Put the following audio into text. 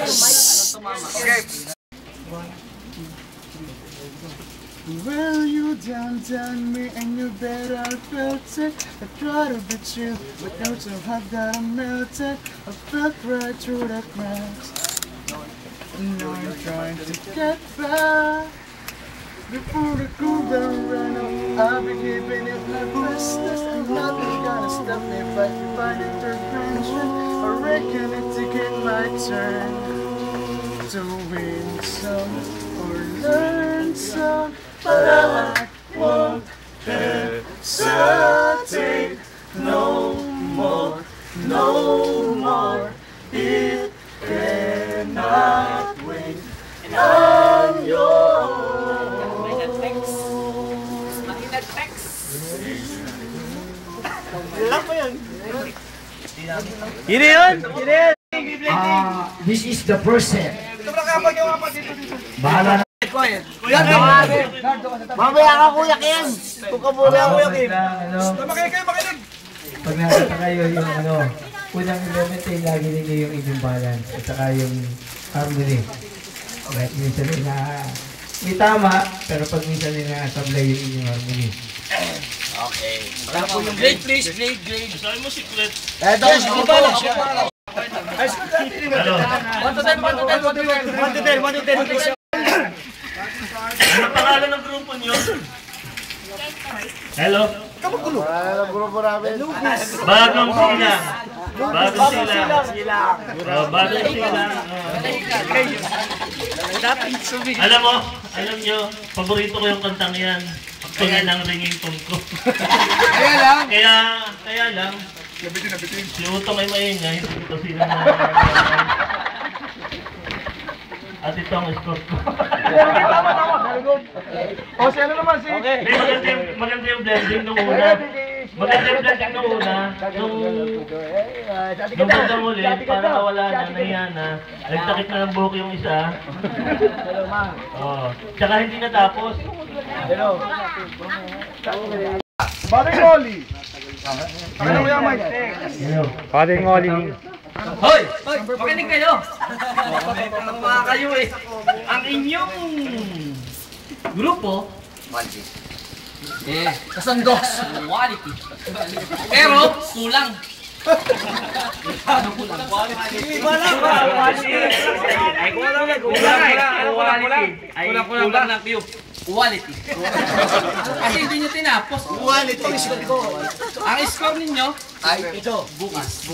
Okay. Well, you done me and you bet I felt it. I tried to be chill, but now so hot that I melted. I felt right through the cracks. Now I'm trying to get back. Before the cool down run out, I'll be keeping it my restless. And nothing's gonna stop me if I find intervention. I reckon it's to get my turn to win some or learn some. But I won't hesitate no more, no more. It cannot wait. I'm yours. Yun yun! This is the first set. Bahala na. Mamaya ka Kuya Ken! Kung ka muna Kuya Ken! Makinig kayo, makinig! Pag nakita kayo yung unang element ay lagi ninyo yung inyong balance at saka yung harmony. Kahit minsan may tama, pero pag minsan sablay yung inyong harmony. Okay. Wala po yung grade, please. Grade. Sabi mo secret. Eto, bala siya. 1 to 10. Ano pangalan ng grupo niyo? Hello? Kapagulo. Ang grupo namin. Bagong silang. Bagong silang. Alam nyo, paborito ko yung kantang yan. Kaya lang ringing tone ko. Kaya lang. Si Utong ay maingay. Kasi naman. At ito ang escort ko. Very good. O, si ano naman si... Maganda yung blending nung una. Maganda yung blending nung una. Nung bandang ulit, para nawala na, nahiya na. Nagtakip na ng buhok yung isa. Tsaka hindi natapos. Paring Oli! Ano mo yung mic? Paring Oli. Hoy! Makinig kayo! Mga kayo eh. Ang inyong grupo kasandos quality. Pero kulang. Ano kulang? Quality. Kulang ng view. Quality. Kasi hindi nyo tinapos. Quality. Ang score ninyo ay ito. bukas.